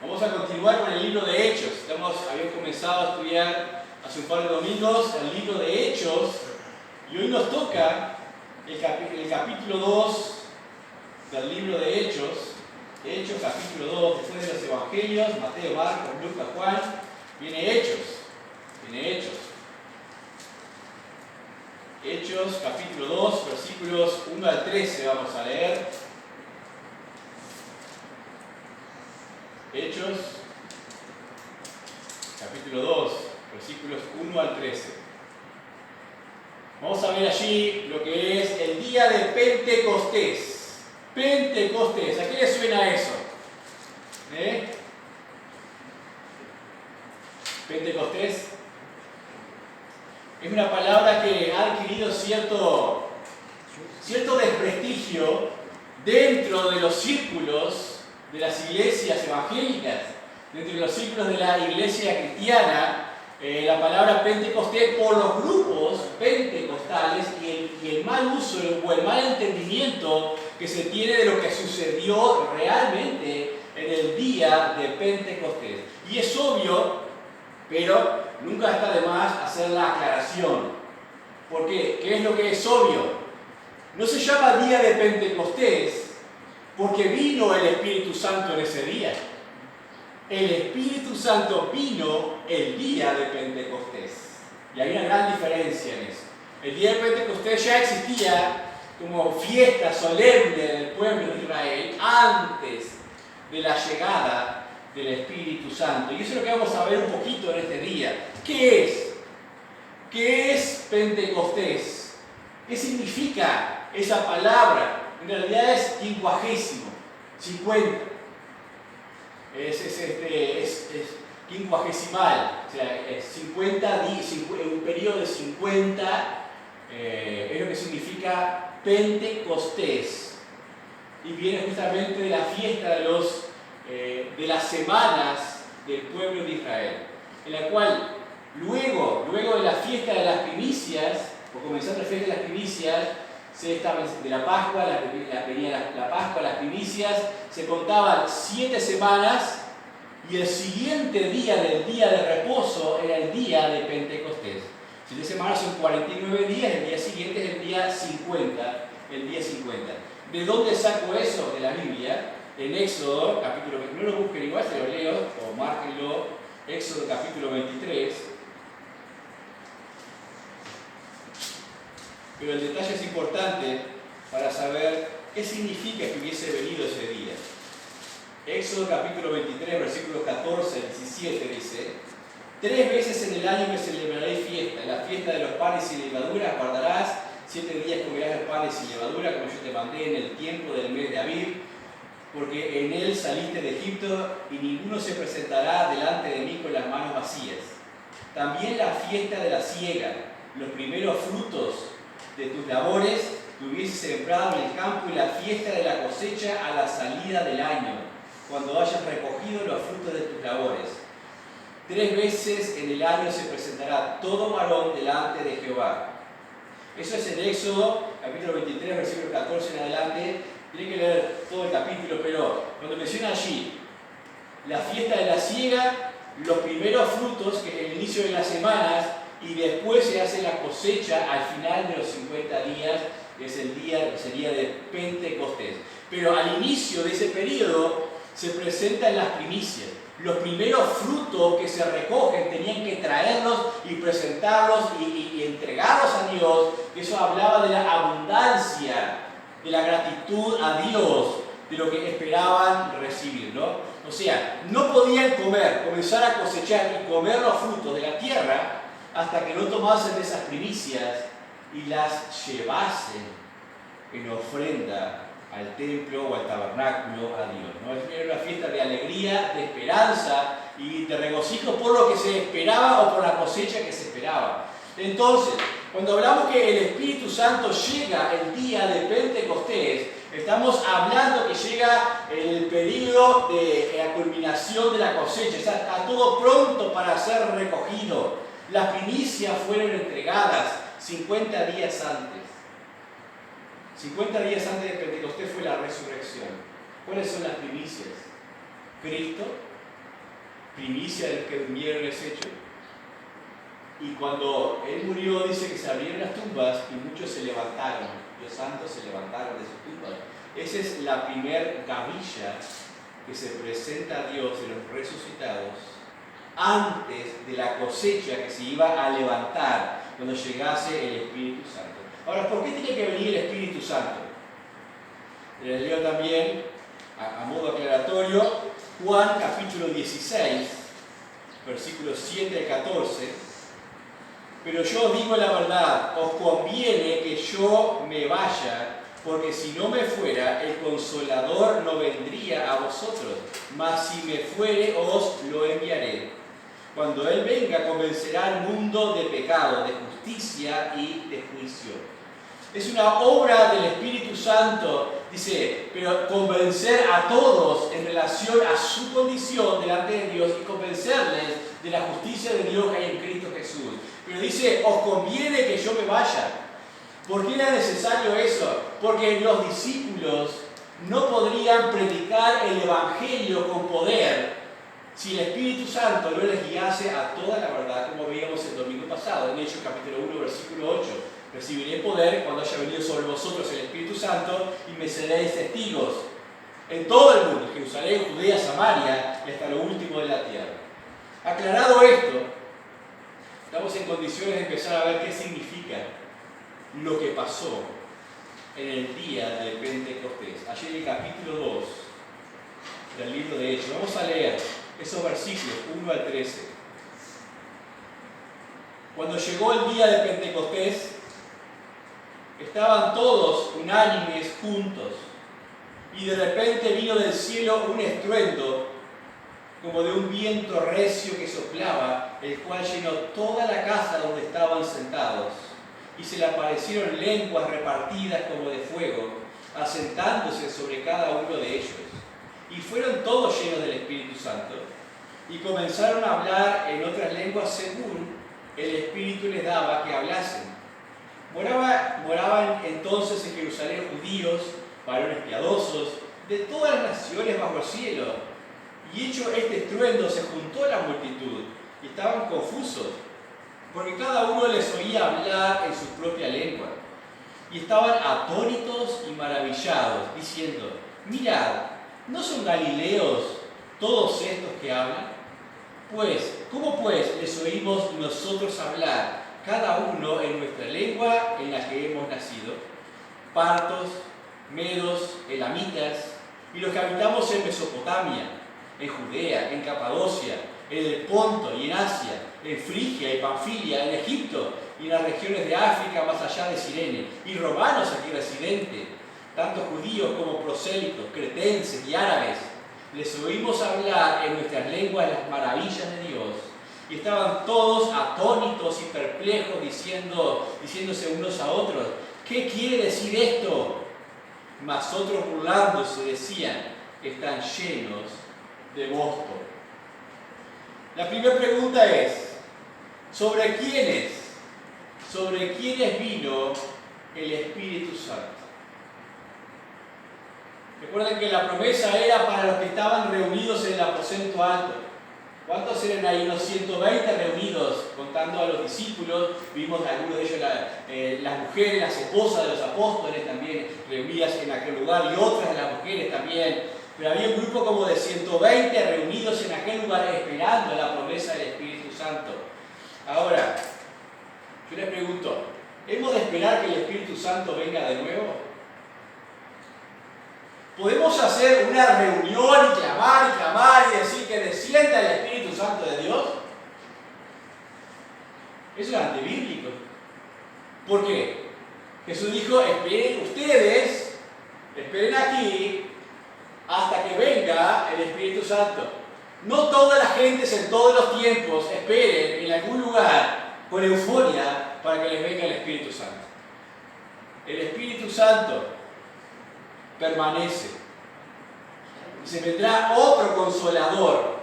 Vamos a continuar con el libro de Hechos. Habíamos comenzado a estudiar hace un par de domingos el libro de Hechos y hoy nos toca el capítulo 2 del libro de Hechos. Hechos capítulo 2, después de los evangelios, Mateo, Marcos, Lucas, Juan, viene Hechos. Hechos capítulo 2, versículos 1 al 13 vamos a leer. Hechos capítulo 2, versículos 1 al 13. Vamos a ver allí lo que es el día de Pentecostés. Pentecostés, ¿a qué le suena eso? Pentecostés es una palabra que ha adquirido cierto desprestigio dentro de los círculos de las iglesias evangélicas, dentro de los círculos de la iglesia cristiana. La palabra Pentecostés por los grupos pentecostales y el mal uso o el mal entendimiento que se tiene de lo que sucedió realmente en el día de Pentecostés. Y es obvio, pero nunca está de más hacer la aclaración. ¿Por qué? ¿Qué es lo que es obvio? No se llama día de Pentecostés porque vino el Espíritu Santo en ese día. El Espíritu Santo vino el día de Pentecostés. Y hay una gran diferencia en eso. El día de Pentecostés ya existía como fiesta solemne del pueblo de Israel antes de la llegada del Espíritu Santo. Y eso es lo que vamos a ver un poquito en este día. ¿Qué es? ¿Qué es Pentecostés? ¿Qué significa esa palabra? En realidad es quincuagésimo, 50. Es quincuagesimal, o sea, es 50 días, un periodo de 50, es lo que significa Pentecostés. Y viene justamente de la fiesta de las semanas del pueblo de Israel, en la cual luego de la fiesta de las primicias, o comenzando la fiesta de las primicias, de la Pascua, la Pascua, las primicias, se contaban 7 semanas y el siguiente día del día de reposo era el día de Pentecostés. 7 semanas son 49 días, el día siguiente es el día 50. ¿De dónde saco eso? De la Biblia. En Éxodo, capítulo 23, no lo busquen igual, se lo leo, o márquenlo, Éxodo capítulo 23. Pero el detalle es importante para saber qué significa que hubiese venido ese día. Éxodo capítulo 23, versículos 14 al 17 dice: 3 veces en el año me celebraréis fiesta. En la fiesta de los panes sin levadura guardarás 7 días comerás los panes sin levadura, como yo te mandé en el tiempo del mes de Abib, porque en él saliste de Egipto y ninguno se presentará delante de mí con las manos vacías. También la fiesta de la siega, los primeros frutos de tus labores que hubieses sembrado en el campo, y la fiesta de la cosecha a la salida del año, cuando hayas recogido los frutos de tus labores. 3 veces en el año se presentará todo varón delante de Jehová. Eso es en Éxodo, capítulo 23, versículo 14 en adelante. Tienen que leer todo el capítulo, pero cuando menciona allí la fiesta de la siega, los primeros frutos, que es el inicio de las semanas, y después se hace la cosecha al final de los 50 días, que es el día de Pentecostés. Pero al inicio de ese periodo se presentan las primicias. Los primeros frutos que se recogen tenían que traerlos y presentarlos y entregarlos a Dios. Eso hablaba de la abundancia, de la gratitud a Dios, de lo que esperaban recibir, ¿no? O sea, no podían comenzar a cosechar y comer los frutos de la tierra hasta que no tomasen de esas primicias y las llevasen en ofrenda al templo o al tabernáculo a Dios, ¿no? Era una fiesta de alegría, de esperanza y de regocijo por lo que se esperaba o por la cosecha que se esperaba. Entonces, cuando hablamos que el Espíritu Santo llega el día de Pentecostés, estamos hablando que llega el periodo de la culminación de la cosecha, está todo pronto para ser recogido. Las primicias fueron entregadas 50 días antes. 50 días antes de Pentecostés fue la resurrección. ¿Cuáles son las primicias? Cristo, primicia de los que durmieron es hecho. Y cuando Él murió, dice que se abrieron las tumbas y muchos se levantaron. Los santos se levantaron de sus tumbas. Esa es la primer gavilla que se presenta a Dios de los resucitados antes de la cosecha que se iba a levantar cuando llegase el Espíritu Santo. Ahora, ¿por qué tiene que venir el Espíritu Santo? Les leo también, a modo aclaratorio, Juan capítulo 16, versículos 7 al 14. Pero yo os digo la verdad, os conviene que yo me vaya, porque si no me fuera, el Consolador no vendría a vosotros, mas si me fuere, os lo enviaré. Cuando Él venga, convencerá al mundo de pecado, de justicia y de juicio. Es una obra del Espíritu Santo, dice, pero convencer a todos en relación a su condición delante de Dios y convencerles de la justicia de Dios que hay en Cristo Jesús. Pero dice, os conviene que yo me vaya. ¿Por qué era necesario eso? Porque los discípulos no podrían predicar el Evangelio con poder si el Espíritu Santo no les guiase a toda la verdad, como veíamos el domingo pasado, en Hechos capítulo 1, versículo 8. Recibiré poder cuando haya venido sobre vosotros el Espíritu Santo y me seréis testigos en todo el mundo, Jerusalén, Judea, Samaria y hasta lo último de la tierra. Aclarado esto, estamos en condiciones de empezar a ver qué significa lo que pasó en el día de Pentecostés. Allí en el capítulo 2 del libro de Hechos. Vamos a leer esos versículos 1 al 13. Cuando llegó el día de Pentecostés, estaban todos unánimes juntos, y de repente vino del cielo un estruendo, como de un viento recio que soplaba, el cual llenó toda la casa donde estaban sentados, y se le aparecieron lenguas repartidas como de fuego, asentándose sobre cada uno de ellos. Y fueron todos llenos del Espíritu Santo, y comenzaron a hablar en otras lenguas según el Espíritu les daba que hablasen. Moraban entonces en Jerusalén judíos, varones piadosos, de todas las naciones bajo el cielo. Y hecho este estruendo, se juntó la multitud, y estaban confusos, porque cada uno les oía hablar en su propia lengua. Y estaban atónitos y maravillados, diciendo, mirad, ¿no son galileos todos estos que hablan? ¿Cómo pues les oímos nosotros hablar, cada uno en nuestra lengua en la que hemos nacido? Partos, medos, elamitas, y los que habitamos en Mesopotamia, en Judea, en Capadocia, en el Ponto y en Asia, en Frigia y Panfilia, en Egipto y en las regiones de África más allá de Cirene, y romanos aquí residentes, tanto judíos como prosélitos, cretenses y árabes, les oímos hablar en nuestras lenguas las maravillas de Dios. Y estaban todos atónitos y perplejos, diciéndose unos a otros, ¿qué quiere decir esto? Mas otros burlándose decían, están llenos de mosto. La primera pregunta es, ¿sobre quiénes vino el Espíritu Santo? Recuerden que la promesa era para los que estaban reunidos en el aposento alto. ¿Cuántos eran ahí? Unos 120 reunidos, contando a los discípulos. Vimos algunos de ellos, las mujeres, las esposas de los apóstoles también reunidas en aquel lugar, y otras de las mujeres también. Pero había un grupo como de 120 reunidos en aquel lugar esperando la promesa del Espíritu Santo. Ahora, yo les pregunto, ¿hemos de esperar que el Espíritu Santo venga de nuevo? ¿Podemos hacer una reunión y clamar y decir que descienda el Espíritu Santo de Dios? Eso es antibíblico. ¿Por qué? Jesús dijo, esperen aquí hasta que venga el Espíritu Santo. No toda la gente en todos los tiempos esperen en algún lugar con euforia para que les venga el Espíritu Santo. El Espíritu Santo permanece. Y se vendrá otro consolador,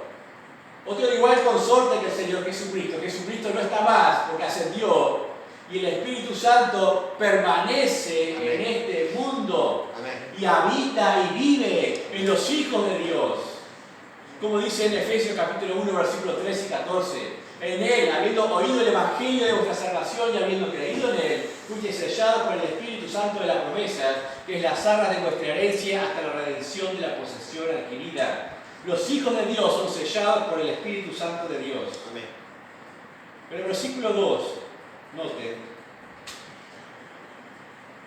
otro igual consorte que el Señor Jesucristo. Jesucristo no está más porque ascendió, y el Espíritu Santo permanece Amén. En este mundo Amén. Y habita y vive en los hijos de Dios. Como dice en Efesios capítulo 1, versículos 13 y 14. En Él, habiendo oído el Evangelio de vuestra salvación y habiendo creído en Él, fuiste sellados por el Espíritu Santo de la promesa, que es las arras de vuestra herencia hasta la redención de la posesión adquirida. Los hijos de Dios son sellados por el Espíritu Santo de Dios. Amén. Pero el versículo 2, noten,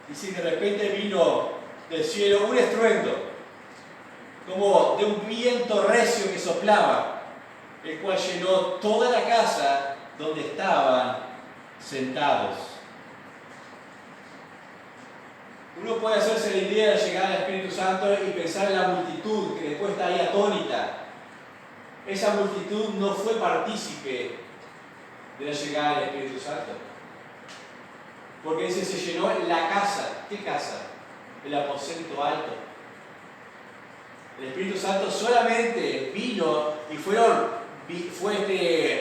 dice que de repente vino del cielo un estruendo, como de un viento recio que soplaba, el cual llenó toda la casa donde estaban sentados. Uno puede hacerse la idea de llegar al Espíritu Santo y pensar en la multitud que después está ahí atónita. Esa multitud no fue partícipe de la llegada del Espíritu Santo. Porque dice, se llenó la casa. ¿Qué casa? El aposento alto. El Espíritu Santo solamente vino y fue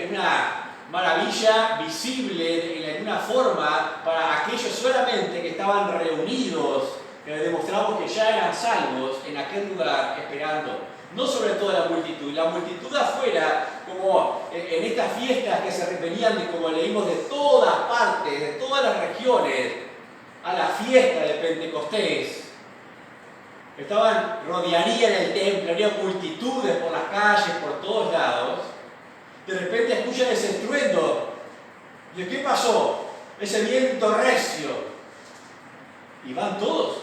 una maravilla visible en alguna forma para aquellos solamente que estaban reunidos, que demostramos que ya eran salvos en aquel lugar esperando. No sobre toda la multitud afuera, como en estas fiestas que se venían, como leímos, de todas partes, de todas las regiones, a la fiesta de Pentecostés. Rodearían el templo, había multitudes por las calles, por todos lados. De repente escuchan ese estruendo. ¿Y qué pasó? Ese viento recio. Y van todos.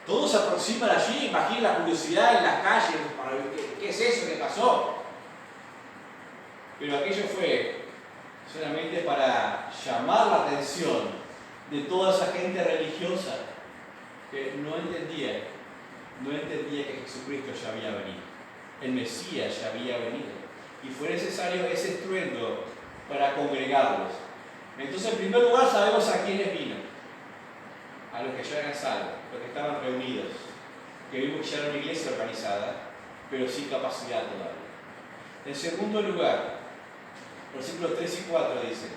Todos se aproximan allí, imaginen la curiosidad en las calles, para ver qué es eso que pasó. Pero aquello fue solamente para llamar la atención de toda esa gente religiosa que no entendía que Jesucristo ya había venido. El Mesías ya había venido. Y fue necesario ese estruendo para congregarlos. Entonces, en primer lugar, sabemos a quiénes vino. A los que ya eran salvos, los que estaban reunidos. Que vimos que ya era una iglesia organizada, pero sin capacidad todavía. En segundo lugar, versículos 3 y 4 dice: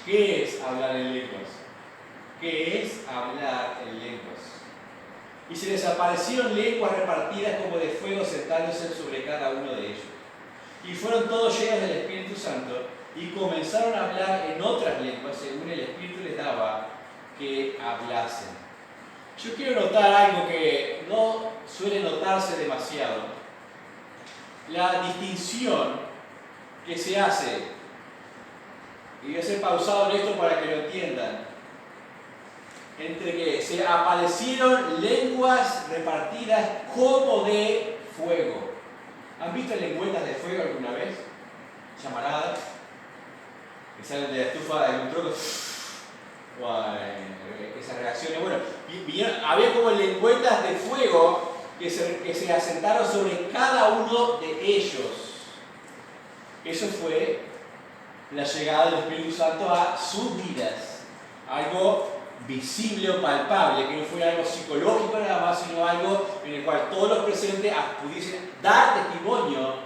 ¿qué es hablar en lenguas? ¿Qué es hablar en lenguas? Y se les aparecieron lenguas repartidas como de fuego sentándose sobre cada uno de ellos. Y fueron todos llenos del Espíritu Santo y comenzaron a hablar en otras lenguas según el Espíritu les daba que hablasen. Yo quiero notar algo que no suele notarse demasiado. La distinción que se hace, y voy a ser pausado en esto para que lo entiendan, entre que se aparecieron lenguas repartidas como de fuego. ¿Han visto lengüetas de fuego alguna vez? Llamaradas, que salen de la estufa de un trono. Esas reacciones. Bueno, había como lengüetas de fuego que se asentaron sobre cada uno de ellos. Eso fue la llegada del Espíritu Santo a sus vidas. Algo visible o palpable, que no fuera algo psicológico nada más, sino algo en el cual todos los presentes pudiesen dar testimonio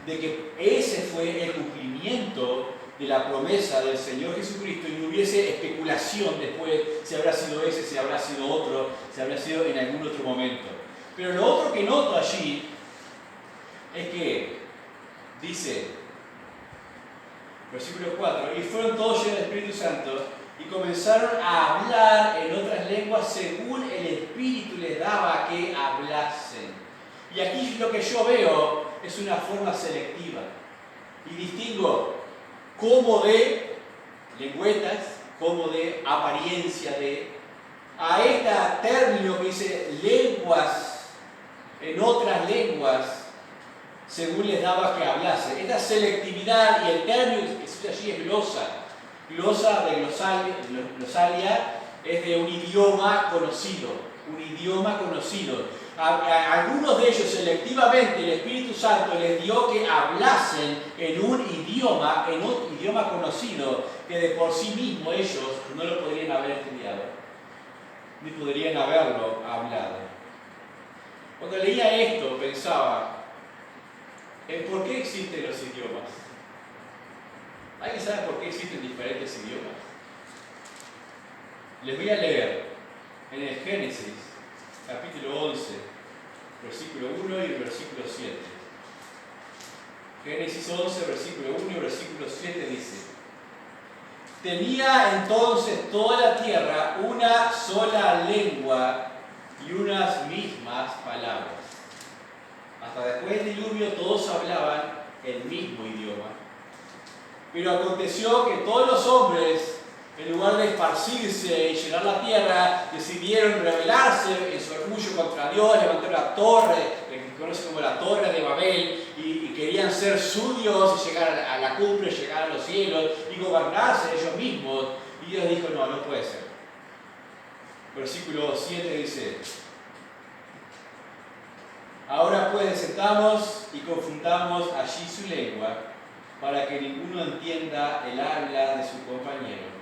de que ese fue el cumplimiento de la promesa del Señor Jesucristo y no hubiese especulación después si habrá sido ese, si habrá sido otro, si habrá sido en algún otro momento. Pero lo otro que noto allí es que dice, versículo 4, y fueron todos llenos del Espíritu Santo y comenzaron a hablar en otras lenguas según el Espíritu les daba que hablasen. Y aquí lo que yo veo es una forma selectiva. Y distingo como de lengüetas, como de apariencia de, a este término que dice lenguas, en otras lenguas, según les daba que hablase. Esta selectividad y el término que se usa allí es glosa. Glosa de glosalia es de un idioma conocido. Un idioma conocido. A algunos de ellos selectivamente el Espíritu Santo les dio que hablasen en un idioma conocido, que de por sí mismo ellos no lo podrían haber estudiado, ni podrían haberlo hablado. Cuando leía esto pensaba, ¿por qué existen los idiomas? ¿Alguien sabe por qué existen diferentes idiomas? Les voy a leer en el Génesis, capítulo 11, versículo 1 y el versículo 7. Génesis 11, versículo 1 y versículo 7 dice: tenía entonces toda la tierra una sola lengua y unas mismas palabras. Hasta después del diluvio todos hablaban el mismo idioma. Pero aconteció que todos los hombres, en lugar de esparcirse y llenar la tierra, decidieron rebelarse en su orgullo contra Dios, levantar la torre, que se conoce como la Torre de Babel, y querían ser su Dios y llegar a la cumbre, llegar a los cielos y gobernarse ellos mismos. Y Dios dijo: no, no puede ser. Versículo 7 dice: ahora pues descendamos y confundamos allí su lengua, para que ninguno entienda el habla de su compañero.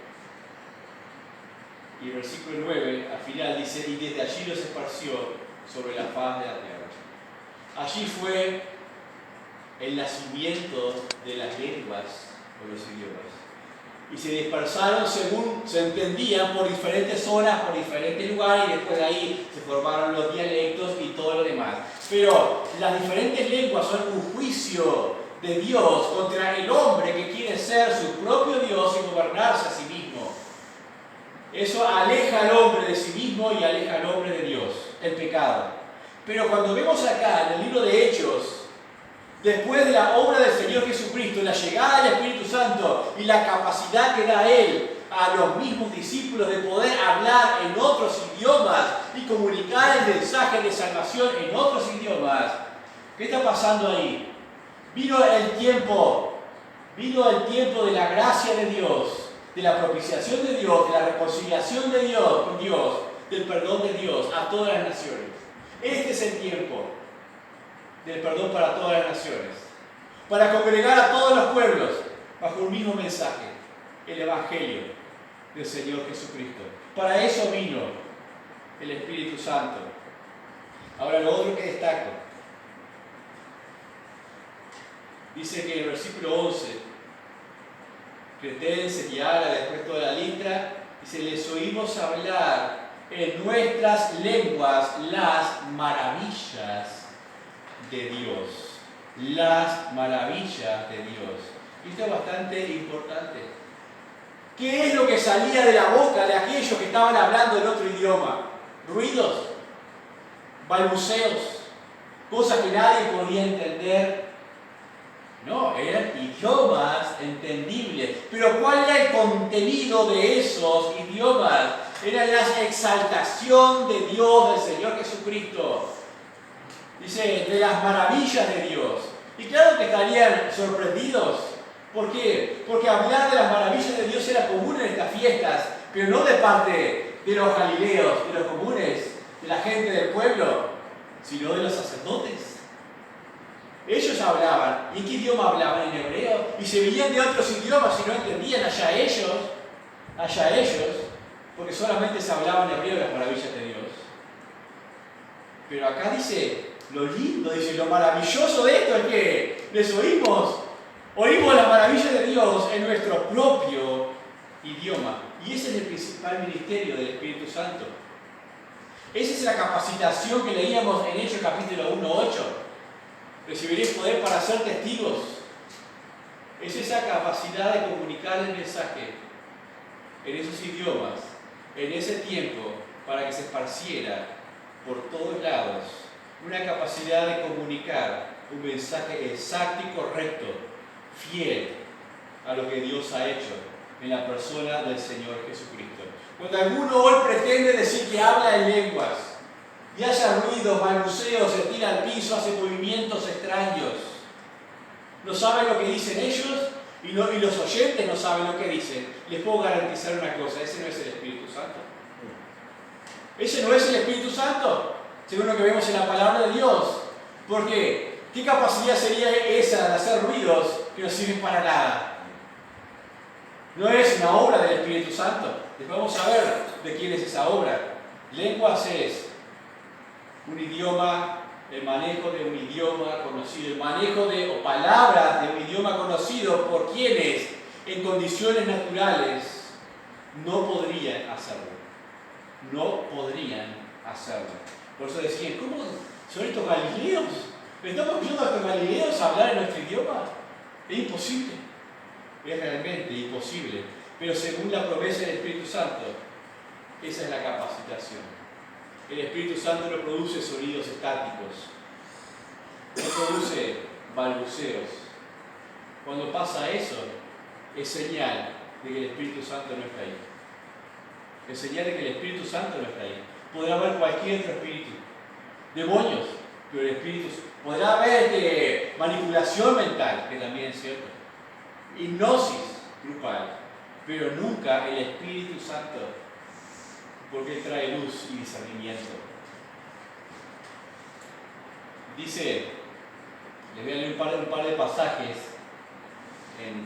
Y el versículo 9 al final dice: y desde allí los esparció sobre la faz de la tierra. Allí fue el nacimiento de las lenguas o los idiomas. Y se dispersaron según se entendían por diferentes zonas, por diferentes lugares, y después de ahí se formaron los dialectos y todo lo demás. Pero las diferentes lenguas son un juicio de Dios contra el hombre que quiere ser su propio Dios y gobernarse a sí mismo. Eso aleja al hombre de sí mismo y aleja al hombre de Dios, el pecado. Pero cuando vemos acá en el libro de Hechos, después de la obra del Señor Jesucristo, la llegada del Espíritu Santo y la capacidad que da Él a los mismos discípulos de poder hablar en otros idiomas y comunicar el mensaje de salvación en otros idiomas, ¿qué está pasando ahí? Vino el tiempo de la gracia de Dios, de la propiciación de Dios, de la reconciliación de Dios con Dios, del perdón de Dios a todas las naciones. Este es el tiempo del perdón para todas las naciones, para congregar a todos los pueblos bajo un mismo mensaje, el Evangelio del Señor Jesucristo. Para eso vino el Espíritu Santo. Ahora, lo otro que destaco, dice que en el versículo 11, Cretenses y habla después toda la lista, dice: les oímos hablar en nuestras lenguas las maravillas de Dios. Las maravillas de Dios. Esto es bastante importante. ¿Qué es lo que salía de la boca de aquellos que estaban hablando en otro idioma? Ruidos, balbuceos, cosas que nadie podía entender. No, eran idiomas entendibles. Pero ¿cuál era el contenido de esos idiomas? Era la exaltación de Dios, del Señor Jesucristo. Dice, de las maravillas de Dios. Y claro que estarían sorprendidos. ¿Por qué? Porque hablar de las maravillas de Dios era común en estas fiestas, pero no de parte de los galileos, de los comunes, de la gente del pueblo, sino de los sacerdotes. Ellos hablaban. ¿Y en qué idioma hablaban? En hebreo. Y se veían de otros idiomas y no entendían. Allá ellos, porque solamente se hablaba en hebreo de las maravillas de Dios. Pero acá dice, lo lindo, dice, lo maravilloso de esto es que les oímos las maravillas de Dios en nuestro propio idioma. Y ese es el principal ministerio del Espíritu Santo. Esa es la capacitación que leíamos en Hechos capítulo 1:8. Recibiréis poder para ser testigos. Es esa capacidad de comunicar el mensaje en esos idiomas, en ese tiempo, para que se esparciera por todos lados. Una capacidad de comunicar un mensaje exacto y correcto, fiel a lo que Dios ha hecho en la persona del Señor Jesucristo. Cuando alguno hoy pretende decir que habla en lenguas, y haya ruidos, balbuceos, se tira al piso, hace movimientos extraños, no saben lo que dicen ellos y los oyentes no saben lo que dicen, les puedo garantizar una cosa: ese no es el Espíritu Santo. Ese no es el Espíritu Santo, según lo que vemos en la palabra de Dios. ¿Por qué? ¿Qué capacidad sería esa de hacer ruidos que no sirven para nada? No es una obra del Espíritu Santo. Después vamos a ver de quién es esa obra. Lenguas es un idioma, el manejo de un idioma conocido, el manejo de palabras de un idioma conocido por quienes en condiciones naturales no podrían hacerlo. No podrían hacerlo. Por eso decían, ¿cómo son estos galileos? ¿Estamos escuchando a los galileos hablar en nuestro idioma? Es imposible. Es realmente imposible. Pero según la promesa del Espíritu Santo, esa es la capacitación. El Espíritu Santo no produce sonidos estáticos, no produce balbuceos. Cuando pasa eso, es señal de que el Espíritu Santo no está ahí. Es señal de que el Espíritu Santo no está ahí. Podrá haber cualquier otro espíritu, demonios, pero el Espíritu podrá haber manipulación mental, que también es cierto, hipnosis grupal, pero nunca el Espíritu Santo, porque Él trae luz y discernimiento. Dice, les voy a leer un par de pasajes,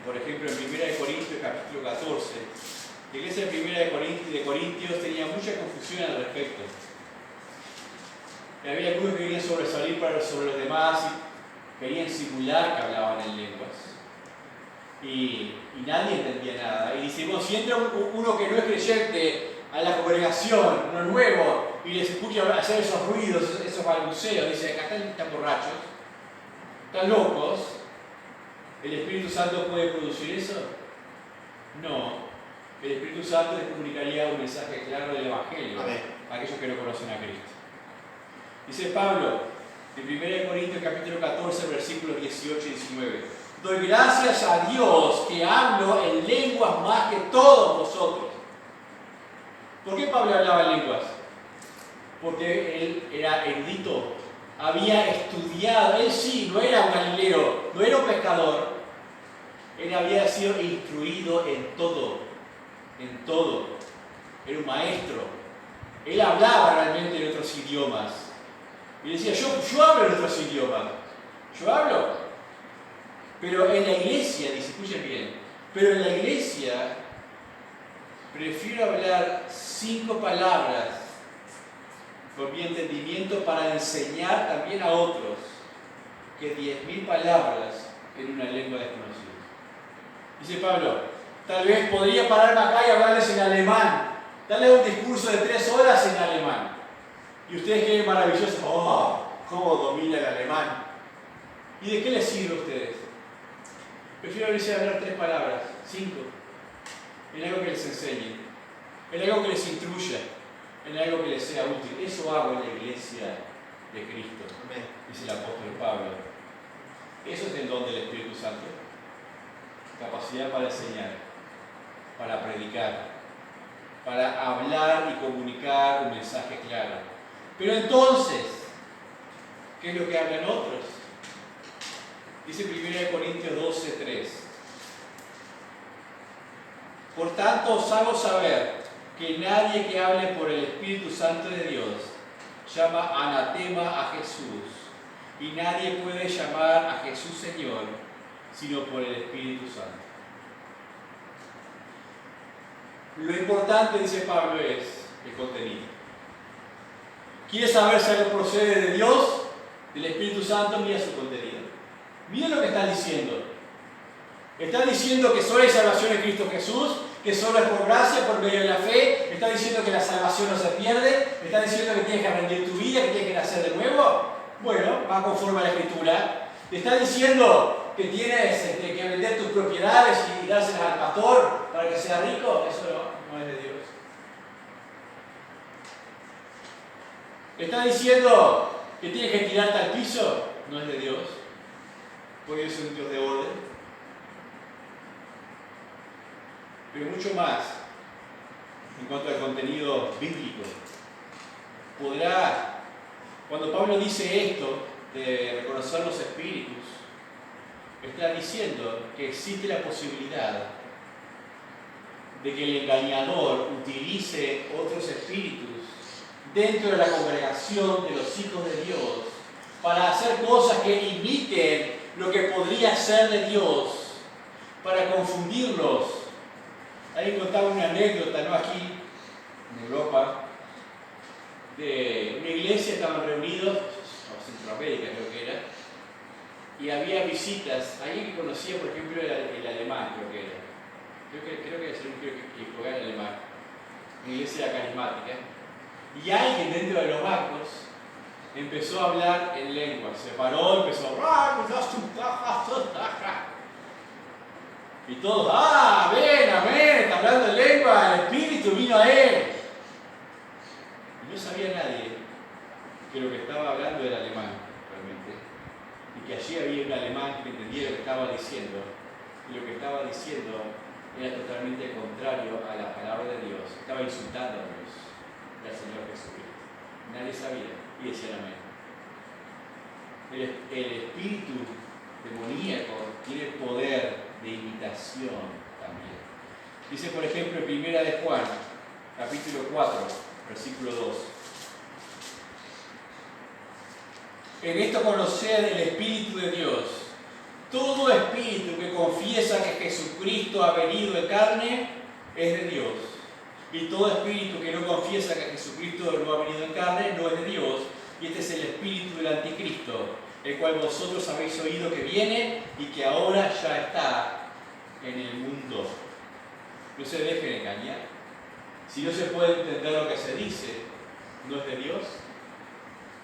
por ejemplo en 1 Corintios capítulo 14. La iglesia de Corintios tenía mucha confusión al respecto. Y había algunos que querían sobresalir sobre los demás y querían simular que hablaban en lenguas. Y nadie entendía nada. Y dice, bueno, si entra uno que no es creyente a la congregación, uno nuevo, y les escucha hacer esos ruidos, esos balbuceos, dice, acá están borrachos, están locos, ¿el Espíritu Santo puede producir eso? No. El Espíritu Santo les comunicaría un mensaje claro del Evangelio a aquellos que no conocen a Cristo. Dice Pablo, en 1 Corintios capítulo 14, versículos 18 y 19. Doy gracias a Dios que hablo en lenguas más que todos vosotros. ¿Por qué Pablo hablaba en lenguas? Porque él era erudito, había estudiado, él sí, no era un galileo, no era un pescador, él había sido instruido en todo. Era un maestro. Él hablaba realmente en otros idiomas. Y decía, yo hablo en otros idiomas. Yo hablo. Pero en la iglesia, dice, escuchen bien, pero en la iglesia prefiero hablar 5 palabras con mi entendimiento para enseñar también a otros que 10.000 palabras en una lengua desconocida. Dice Pablo, tal vez podría pararme acá y hablarles en alemán, darles un discurso de 3 horas en alemán. Y ustedes creen maravilloso, oh, cómo domina el alemán. ¿Y de qué les sirve a ustedes? Prefiero hablar 3 palabras, 5, en algo que les enseñe, en algo que les instruya, en algo que les sea útil. Eso hago en la iglesia de Cristo, dice el apóstol Pablo. Eso es el don del Espíritu Santo. Capacidad para enseñar, para predicar, para hablar y comunicar un mensaje claro. Pero entonces, ¿qué es lo que hablan otros? Dice 1 Corintios 12:3. Por tanto os hago saber que nadie que hable por el Espíritu Santo de Dios llama anatema a Jesús, y nadie puede llamar a Jesús Señor sino por el Espíritu Santo. Lo importante, dice Pablo, es el contenido. ¿Quieres saber si algo procede de Dios, del Espíritu Santo? Mira su contenido. Mira lo que está diciendo. Está diciendo que solo hay salvación en Cristo Jesús, que solo es por gracia, por medio de la fe. Está diciendo que la salvación no se pierde. Está diciendo que tienes que rendir tu vida, que tienes que nacer de nuevo. Bueno, va conforme a la Escritura. Está diciendo que tienes que vender tus propiedades y dárselas al pastor para que sea rico. Eso no es de Dios. Está diciendo que tienes que tirarte al piso. No es de Dios. Porque Dios es un Dios de orden. Pero mucho más en cuanto al contenido bíblico. Cuando Pablo dice esto de reconocer los espíritus, está diciendo que existe la posibilidad de que el engañador utilice otros espíritus dentro de la congregación de los hijos de Dios para hacer cosas que imiten lo que podría ser de Dios, para confundirlos. Ahí contaba una anécdota, ¿no? Aquí en Europa, de una iglesia, estaban reunidos, o Centroamérica creo que era, y había visitas. Alguien que conocía, por ejemplo, el alemán, creo que era. Creo que es el único que jugaba el alemán. Una iglesia carismática. Y alguien dentro de los bancos empezó a hablar en lengua. Se paró, empezó. Y todos, ven, amén, está hablando en lengua, el Espíritu vino a él. Y no sabía nadie que lo que estaba hablando era alemán, realmente. Y que allí había un alemán que entendía lo que estaba diciendo. Y lo que estaba diciendo era totalmente contrario a la palabra de Dios. Estaba insultando a Dios, al Señor Jesucristo. Nadie sabía. Y decían amén. El espíritu demoníaco tiene poder de imitación también. Dice, por ejemplo, en Primera de Juan, capítulo 4, versículo 2. En esto conocer el Espíritu de Dios. Todo espíritu que confiesa que Jesucristo ha venido en carne es de Dios. Y todo espíritu que no confiesa que Jesucristo no ha venido en carne no es de Dios. Y este es el espíritu del anticristo, el cual vosotros habéis oído que viene y que ahora ya está en el mundo. No se dejen engañar. Si no se puede entender lo que se dice, ¿no es de Dios?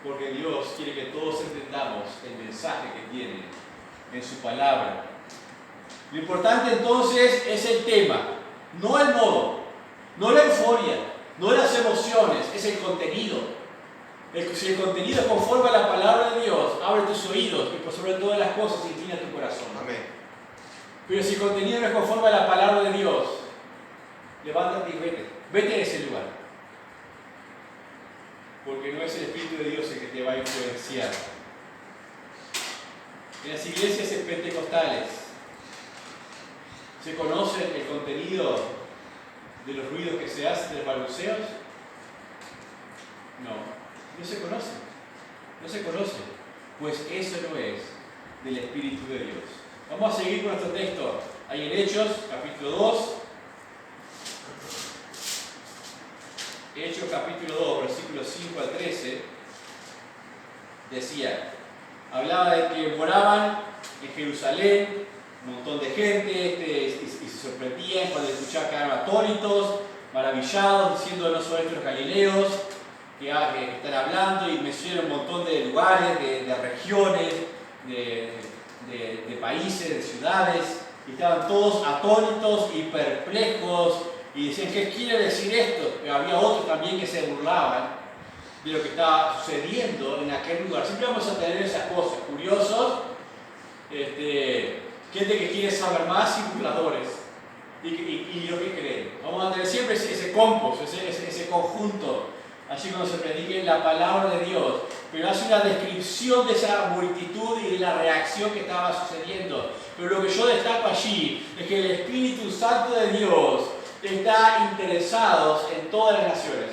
Porque Dios quiere que todos entendamos el mensaje que tiene en su palabra. Lo importante entonces es el tema, no el modo, no la euforia, no las emociones, es el contenido. Si el contenido es conforme a la palabra de Dios, abre tus oídos y por sobre todas las cosas inclina tu corazón. Amén. Pero si el contenido no es conforme a la palabra de Dios, levántate y vete. Vete a ese lugar. Porque no es el Espíritu de Dios el que te va a influenciar. En las iglesias pentecostales, ¿se conoce el contenido de los ruidos que se hacen, de los balbuceos? No se conoce. No se conoce. Pues eso no es del Espíritu de Dios. Vamos a seguir con nuestro texto. Ahí en Hechos, capítulo 2. Hechos, capítulo 2, versículos 5 al 13. Decía, hablaba de que moraban en Jerusalén un montón de gente y se sorprendían cuando escuchaban, quedaron atónitos, maravillados, diciendo no son estos galileos que están hablando, y mencionan un montón de lugares, de regiones, de países, de ciudades, y estaban todos atónitos y perplejos y decían, ¿qué quiere decir esto? Pero había otros también que se burlaban de lo que estaba sucediendo en aquel lugar. Siempre vamos a tener esas cosas, curiosos, gente que quiere saber más y burladores, y lo que creen. Vamos a tener siempre ese compost, ese conjunto, así cuando se predique la palabra de Dios, pero hace una descripción de esa multitud y de la reacción que estaba sucediendo. Pero lo que yo destaco allí es que el Espíritu Santo de Dios está interesado en todas las naciones.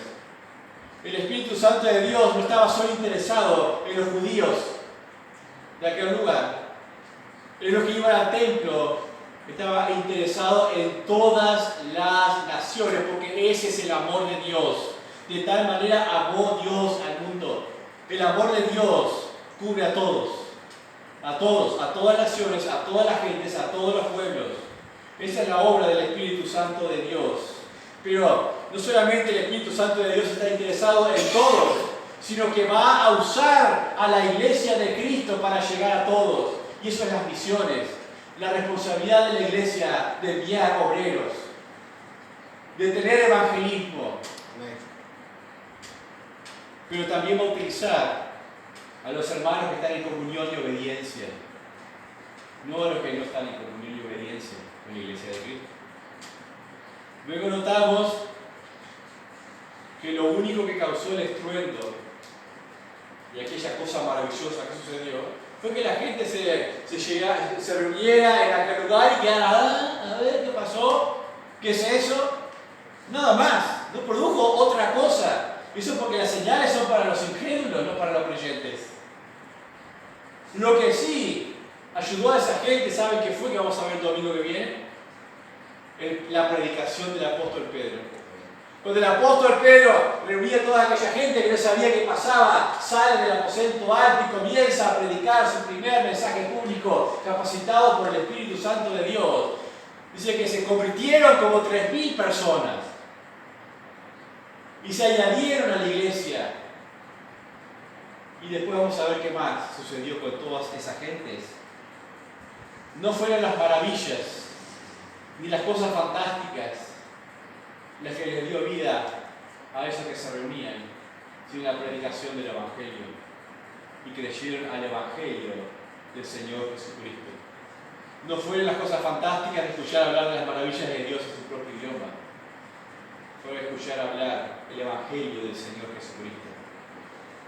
El Espíritu Santo de Dios no estaba solo interesado en los judíos de aquel lugar, en los que iban al templo, estaba interesado en todas las naciones, porque ese es el amor de Dios. De tal manera amó Dios al mundo. El amor de Dios cubre a todos, a todas las naciones, a todas las gentes, a todos los pueblos. Esa es la obra del Espíritu Santo de Dios. Pero no solamente el Espíritu Santo de Dios está interesado en todos, sino que va a usar a la iglesia de Cristo para llegar a todos. Y eso es las misiones, la responsabilidad de la iglesia de enviar obreros, de tener evangelismo. Pero también va a utilizar a los hermanos que están en comunión y obediencia, no a los que no están en comunión y obediencia en la iglesia de Cristo. Luego notamos que lo único que causó el estruendo y aquella cosa maravillosa que sucedió fue que la gente se reuniera en aquel lugar y quedara, a ver qué pasó, qué es eso, nada más, no produjo otra cosa. Eso porque las señales son para los incrédulos, no para los creyentes. Lo que sí ayudó a esa gente, ¿saben qué fue? Que vamos a ver el domingo que viene. La predicación del apóstol Pedro. Cuando el apóstol Pedro reunía a toda aquella gente que no sabía qué pasaba, sale del aposento alto y comienza a predicar su primer mensaje público, capacitado por el Espíritu Santo de Dios. Dice que se convirtieron como 3.000 personas y se añadieron a la iglesia. Y después vamos a ver qué más sucedió con todas esas gentes. No fueron las maravillas, ni las cosas fantásticas, las que les dio vida a esos que se reunían, sino la predicación del Evangelio. Y creyeron al Evangelio del Señor Jesucristo. No fueron las cosas fantásticas de escuchar hablar de las maravillas de Dios en su propio idioma. Fue escuchar hablar el Evangelio del Señor Jesucristo.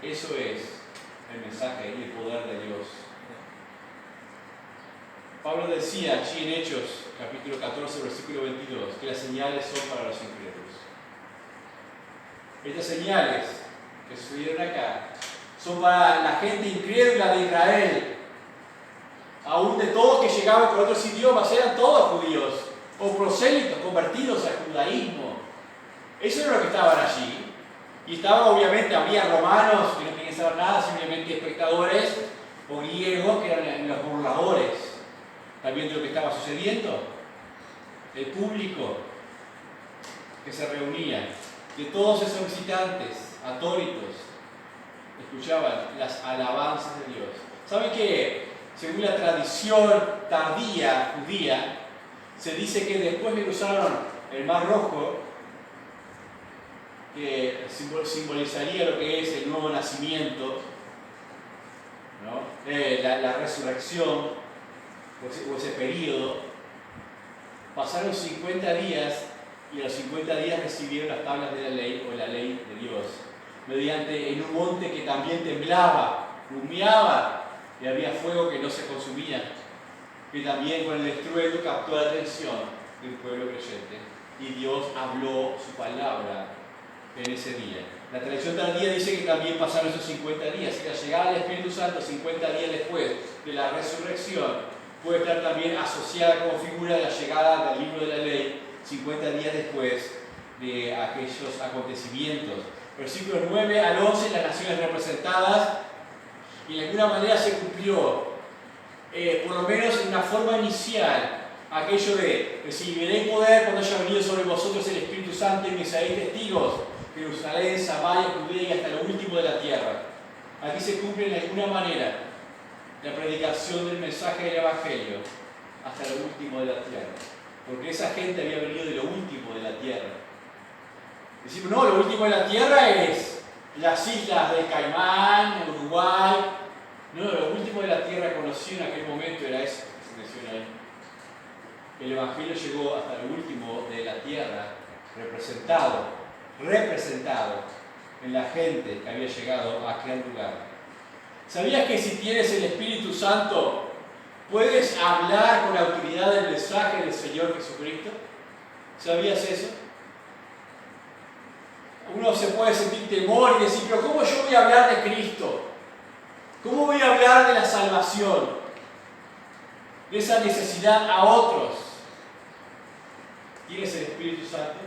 Eso es el mensaje y el poder de Dios. Pablo decía allí en Hechos, capítulo 14, versículo 22, que las señales son para los incrédulos. Estas señales que sucedieron acá son para la gente incrédula de Israel. Aún de todos que llegaban con otros idiomas, eran todos judíos o prosélitos convertidos al judaísmo. Eso era lo que estaban allí. Y estaban, obviamente, había romanos que no querían saber nada, simplemente espectadores, o griegos que eran los burladores. ¿Están viendo lo que estaba sucediendo? El público que se reunía, de todos esos visitantes atónitos, escuchaban las alabanzas de Dios. ¿Saben qué? Según la tradición tardía judía, se dice que después que cruzaron el Mar Rojo, que simbolizaría lo que es el nuevo nacimiento, ¿no? La resurrección, o ese periodo, pasaron 50 días y a los 50 días recibieron las tablas de la ley o la ley de Dios, mediante en un monte que también temblaba, humeaba y había fuego que no se consumía, que también con el estruendo captó la atención del pueblo creyente y Dios habló su palabra en ese día. La tradición tardía dice que también pasaron esos 50 días, y la llegada del Espíritu Santo 50 días después de la resurrección puede estar también asociada como figura de la llegada del libro de la ley 50 días después de aquellos acontecimientos. Versículos 9 al 11, las naciones representadas, y de alguna manera se cumplió, por lo menos en una forma inicial, aquello de recibiréis poder cuando haya venido sobre vosotros el Espíritu Santo y me seréis testigos, Jerusalén, Samaria, Judea y hasta lo último de la tierra. Aquí se cumple de alguna manera la predicación del mensaje del Evangelio hasta lo último de la tierra, porque esa gente había venido de lo último de la tierra. Decimos, no, lo último de la tierra es las islas de Caimán, Uruguay. No, lo último de la tierra conocido en aquel momento era eso que se menciona ahí. El Evangelio llegó hasta lo último de la tierra, representado en la gente que había llegado a aquel lugar. ¿Sabías que si tienes el Espíritu Santo puedes hablar con la autoridad del mensaje del Señor Jesucristo? ¿Sabías eso? Uno se puede sentir temor y decir, pero ¿cómo yo voy a hablar de Cristo? ¿Cómo voy a hablar de la salvación? De esa necesidad a otros. ¿Tienes el Espíritu Santo?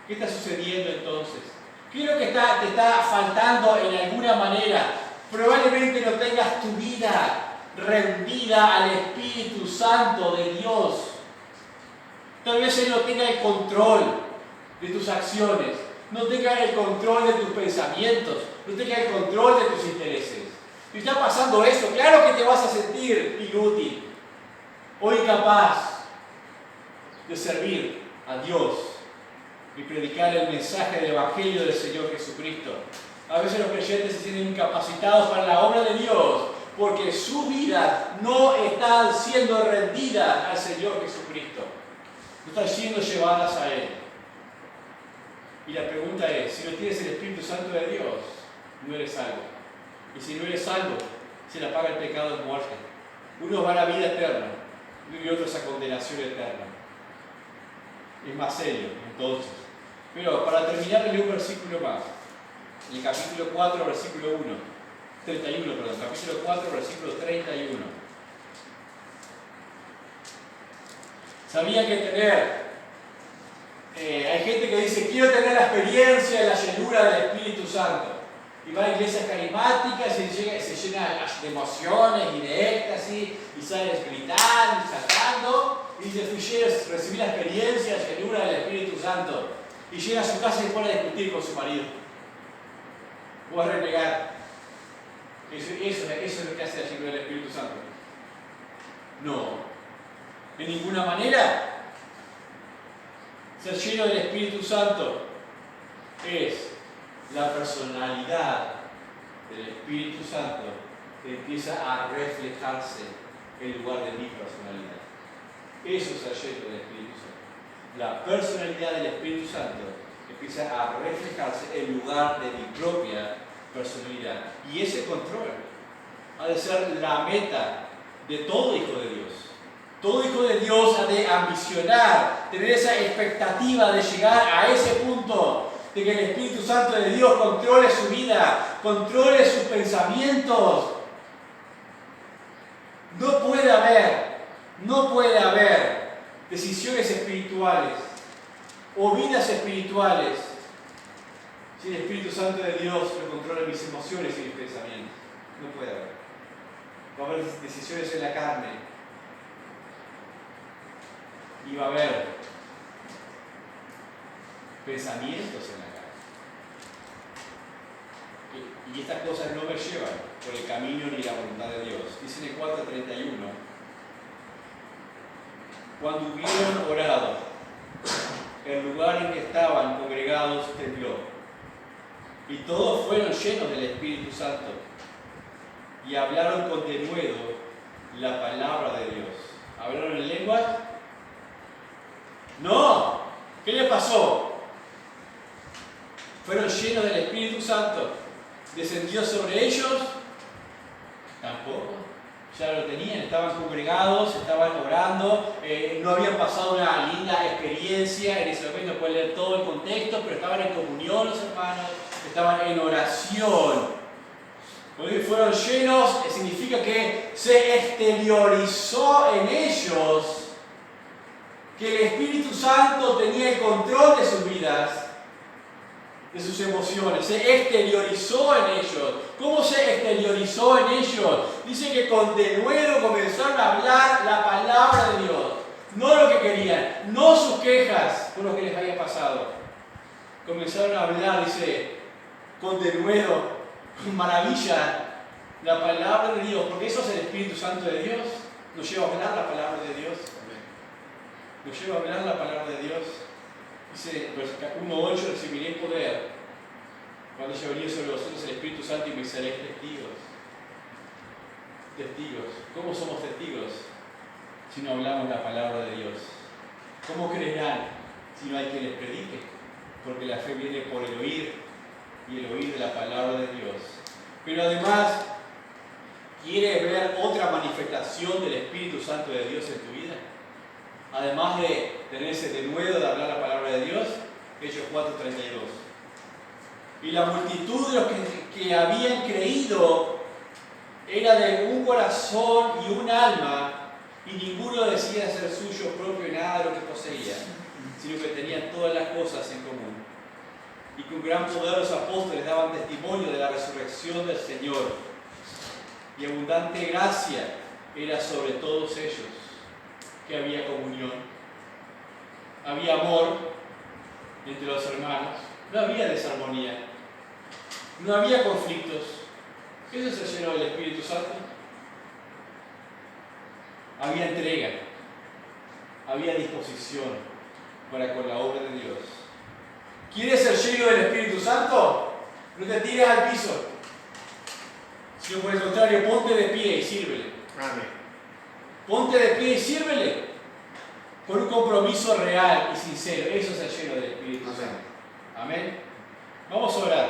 ¿Qué está sucediendo entonces? ¿Qué es lo que te está faltando en alguna manera? Probablemente no tengas tu vida rendida al Espíritu Santo de Dios. Tal vez Él no tenga el control de tus acciones, no tenga el control de tus pensamientos, no tenga el control de tus intereses. Si está pasando eso, claro que te vas a sentir inútil o incapaz de servir a Dios y predicar el mensaje del Evangelio del Señor Jesucristo. A veces los creyentes se sienten incapacitados para la obra de Dios porque su vida no está siendo rendida al Señor Jesucristo, no están siendo llevadas a Él. Y la pregunta es, si no tienes el Espíritu Santo de Dios, no eres salvo. Y si no eres salvo, se le paga el pecado de muerte. Unos van a vida eterna y otros a condenación eterna. Es más serio, entonces. Pero para terminar, leí un versículo más. En el capítulo 4, versículo 31, capítulo 4, versículo 31. Sabía que hay gente que dice, quiero tener la experiencia de la llenura del Espíritu Santo. Y va a iglesias carismáticas y se llena de emociones y de éxtasis y sale gritando y saltando. Y dice, tú quieres recibir la experiencia de la llenura del Espíritu Santo. Y llega a su casa y pone a discutir con su marido. O a renegar. Eso es lo que hace la llenura del Espíritu Santo. No, de ninguna manera. Ser lleno del Espíritu Santo es la personalidad del Espíritu Santo que empieza a reflejarse en lugar de mi personalidad. Eso es ser lleno del Espíritu Santo. La personalidad del Espíritu Santo empieza a reflejarse en lugar de mi propia personalidad. Y ese control ha de ser la meta de todo hijo de Dios. Todo hijo de Dios ha de ambicionar, tener esa expectativa de llegar a ese punto de que el Espíritu Santo de Dios controle su vida, controle sus pensamientos. No puede haber decisiones espirituales o vidas espirituales si el Espíritu Santo de Dios no controla mis emociones y mis pensamientos. No puede haber. Va a haber decisiones en la carne. Y va a haber pensamientos en la carne. Y estas cosas no me llevan por el camino ni la voluntad de Dios. Dice en el 4:31, cuando hubieron orado, el lugar en que estaban congregados tembló, y todos fueron llenos del Espíritu Santo, y hablaron con denuedo la palabra de Dios. ¿Hablaron en lenguas? No. ¿Qué les pasó? ¿Fueron llenos del Espíritu Santo? ¿Descendió sobre ellos? Tampoco. Ya lo tenían, estaban congregados, estaban orando, no habían pasado una linda experiencia en ese momento, pueden leer todo el contexto, pero estaban en comunión los hermanos, estaban en oración. Cuando fueron llenos, significa que se exteriorizó en ellos que el Espíritu Santo tenía el control de sus vidas, de sus emociones, se exteriorizó en ellos. ¿Cómo se exteriorizó en ellos? Dice que con denuedo comenzaron a hablar la palabra de Dios, no lo que querían, no sus quejas por lo que les había pasado. Comenzaron a hablar, dice, con denuedo, con maravilla, la palabra de Dios, porque eso es el Espíritu Santo de Dios, nos lleva a hablar la palabra de Dios. Nos lleva a hablar la palabra de Dios. Dice, 1:8, recibiré poder cuando haya venido sobre vosotros el Espíritu Santo y me seréis testigos. Testigos. ¿Cómo somos testigos si no hablamos la palabra de Dios? ¿Cómo creerán si no hay quien les predique? Porque la fe viene por el oír y el oír de la palabra de Dios. Pero además, ¿quieres ver otra manifestación del Espíritu Santo de Dios en tu vida? Además de tener ese denuedo de hablar la palabra de Dios, Hechos 4:32. Y la multitud de los que habían creído era de un corazón y un alma, y ninguno decía ser suyo propio nada de lo que poseía, sino que tenían todas las cosas en común. Y con gran poder los apóstoles daban testimonio de la resurrección del Señor, y abundante gracia era sobre todos ellos. Que había comunión, había amor entre los hermanos, no había desarmonía, no había conflictos. ¿Qué se llenó del Espíritu Santo? Había entrega, había disposición para con la obra de Dios. ¿Quieres ser lleno del Espíritu Santo? No te tires al piso, sino por el contrario, ponte de pie y sírvele. Amén. Ponte de pie y sírvele con un compromiso real y sincero. Eso es el lleno del Espíritu Santo. Amén. Vamos a orar.